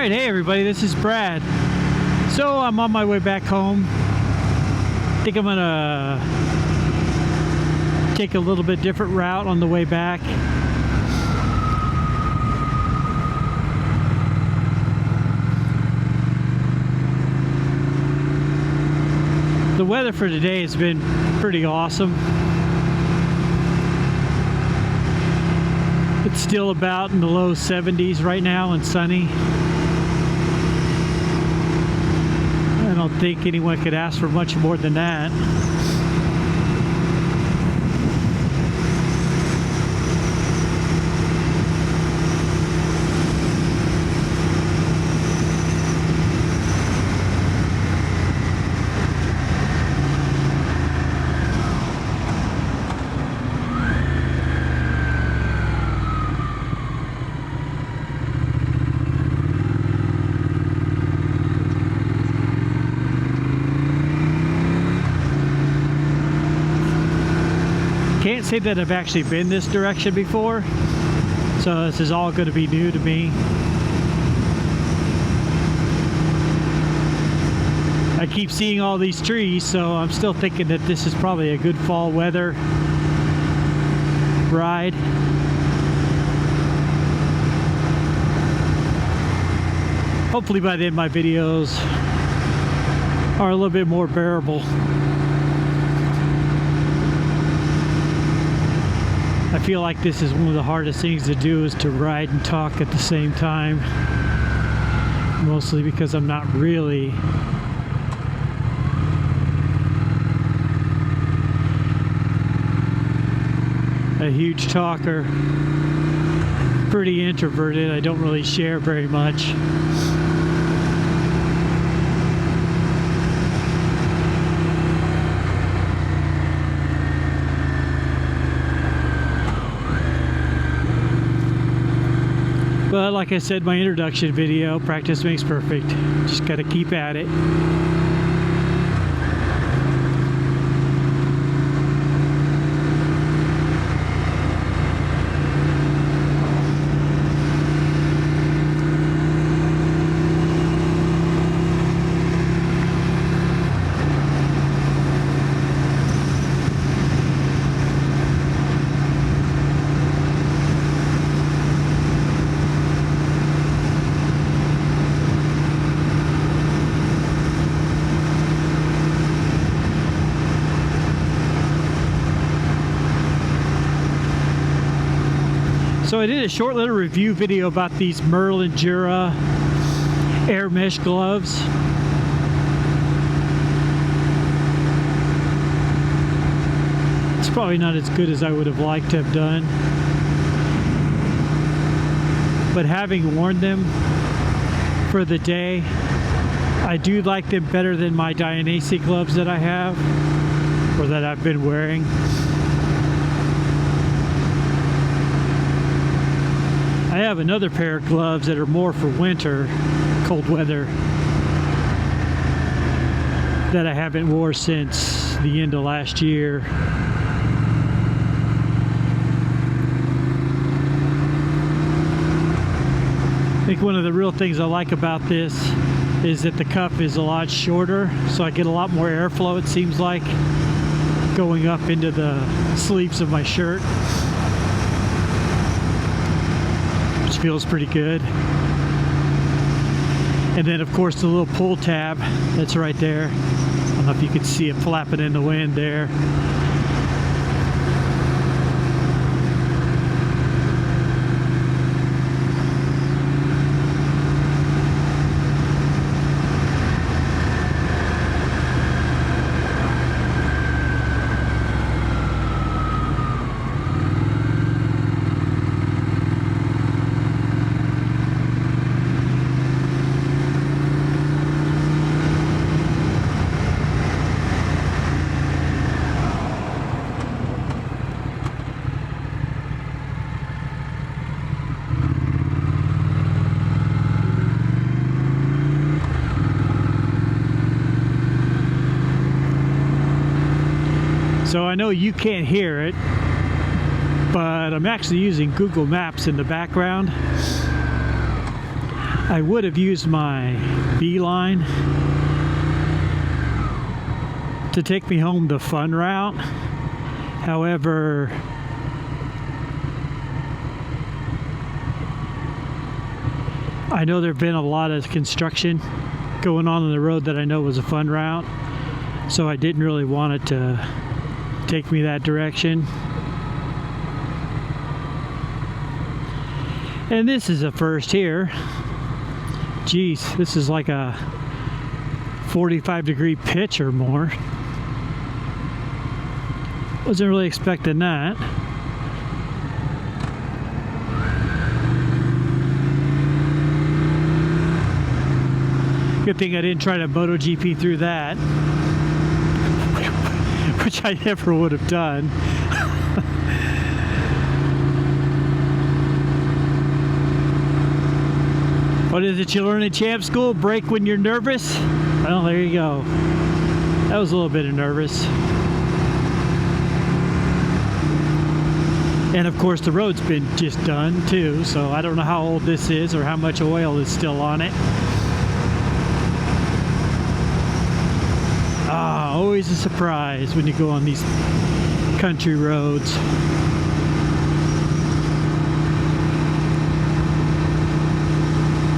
Alright, hey everybody, this is Brad. So I'm on my way back home. I think I'm gonna take a little bit different route on the way back. The weather for today has been pretty awesome. It's still about in the low 70s right now and sunny. I don't think anyone could ask for much more than that. Can't say that I've actually been this direction before, so this is all going to be new to me. I keep seeing all these trees, so I'm still thinking that this is probably a good fall weather ride. Hopefully by then my videos are a little bit more bearable. I feel like this is one of the hardest things to do, is to ride and talk at the same time. Mostly because I'm not really a huge talker. Pretty introverted. I don't really share very much. But like I said, my introduction video, practice makes perfect. Just gotta keep at it. So I did a short little review video about these Merlin Jura air mesh gloves. It's probably not as good as I would have liked to have done. But having worn them for the day, I do like them better than my Dainese gloves that I have, or that I've been wearing. I have another pair of gloves that are more for winter, cold weather, that I haven't worn since the end of last year. I think one of the real things I like about this is that the cuff is a lot shorter, so I get a lot more airflow, it seems like, going up into the sleeves of my shirt. Feels pretty good. And then of course the little pull tab that's right there. I don't know if you can see it flapping in the wind there. So I know you can't hear it, but I'm actually using Google Maps in the background. I would have used my Beeline to take me home the fun route. However, I know there have been a lot of construction going on the road that I know was a fun route, so I didn't really want it to take me that direction. And this is a first here. Geez, this is like a 45-degree pitch or more. Wasn't really expecting that. Good thing I didn't try to MotoGP through that, which I never would have done. What is it you learn in champ school? Brake when you're nervous? Well, there you go. That was a little bit of nervous. And of course the road's been just done too, so I don't know how old this is or how much oil is still on it. Ah, always a surprise when you go on these country roads.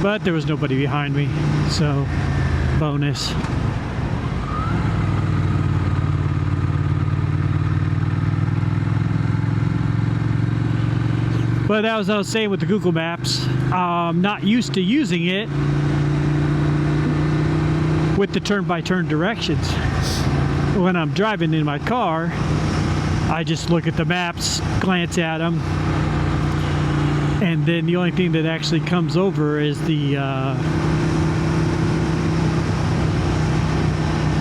But there was nobody behind me, so bonus. But as I was saying with the Google Maps, I'm not used to using it with the turn-by-turn directions. When I'm driving in my car, I just look at the maps, glance at them, and then the only thing that actually comes over is the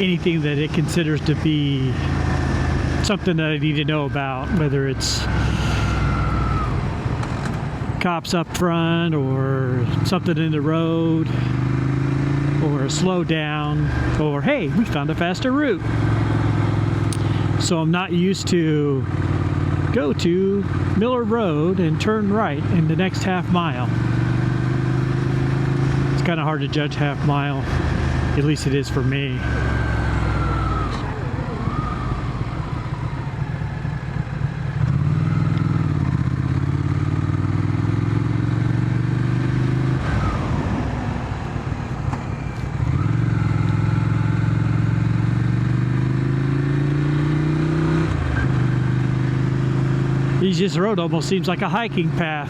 anything that it considers to be something that I need to know about, whether it's cops up front or something in the road or a slow down or hey, we found a faster route. So I'm not used to go to Miller Road and turn right in the next half mile. It's kind of hard to judge half mile, at least it is for me. This road almost seems like a hiking path.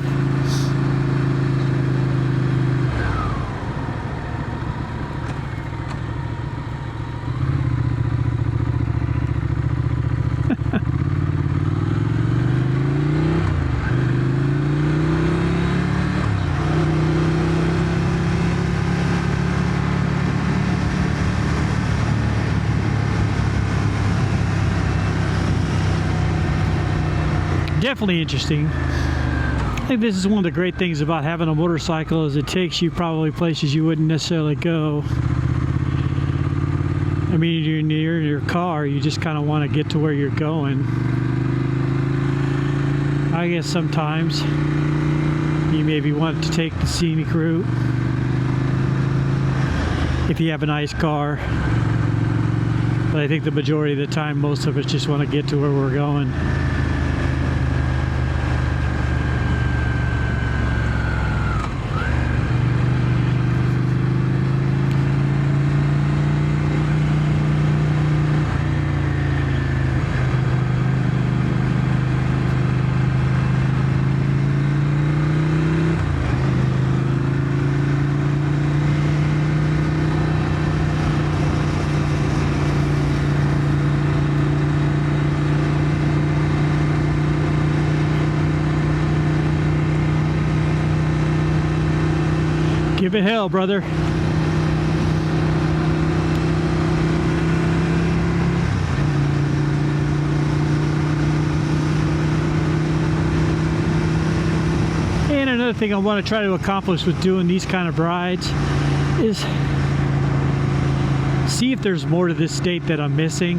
Definitely interesting. I think this is one of the great things about having a motorcycle is it takes you probably places you wouldn't necessarily go. I mean, you're near your car, you just kind of want to get to where you're going. I guess sometimes you maybe want to take the scenic route if you have a nice car. But I think the majority of the time, most of us just want to get to where we're going. Give it hell, brother. And another thing I want to try to accomplish with doing these kind of rides is see if there's more to this state that I'm missing.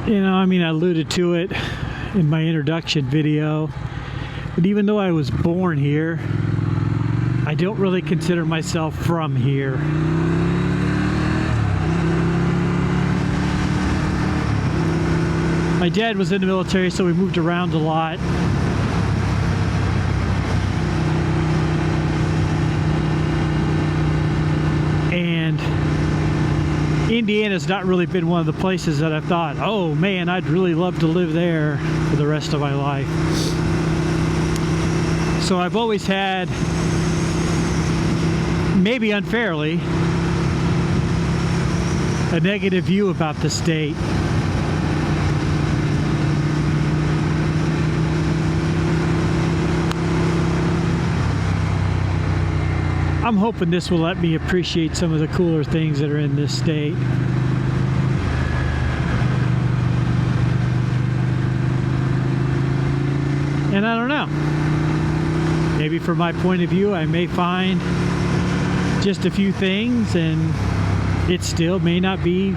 You know, I mean, I alluded to it in my introduction video. But even though I was born here, I don't really consider myself from here. My dad was in the military, so we moved around a lot. And Indiana's not really been one of the places that I've thought, oh man, I'd really love to live there for the rest of my life. So I've always had, maybe unfairly, a negative view about the state. I'm hoping this will let me appreciate some of the cooler things that are in this state. And I don't know. Maybe from my point of view, I may find just a few things and it still may not be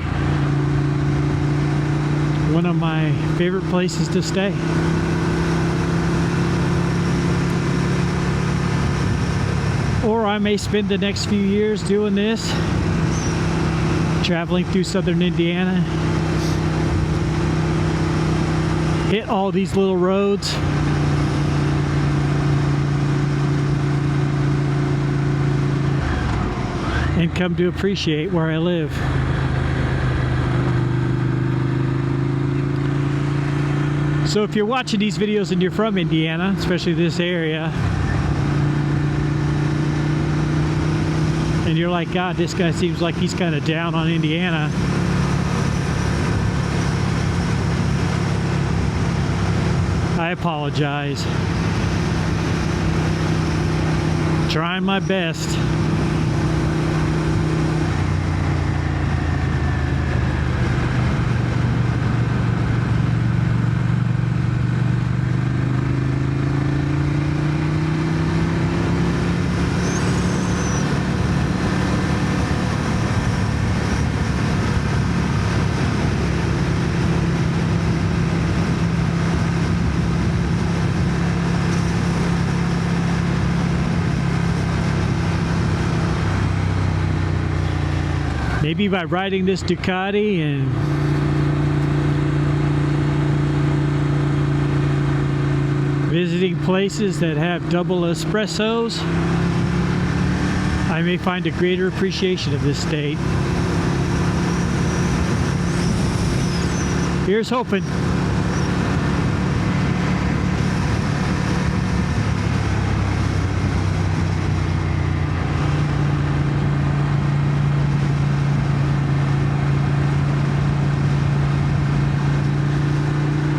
one of my favorite places to stay. Or I may spend the next few years doing this, traveling through southern Indiana, hit all these little roads, and come to appreciate where I live. So if you're watching these videos and you're from Indiana, especially this area, and you're like, God, this guy seems like he's kind of down on Indiana, I apologize. Trying my best. Maybe by riding this Ducati and visiting places that have double espressos, I may find a greater appreciation of this state. Here's hoping.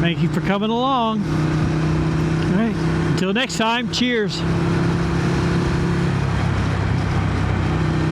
Thank you for coming along. All right, until next time, cheers.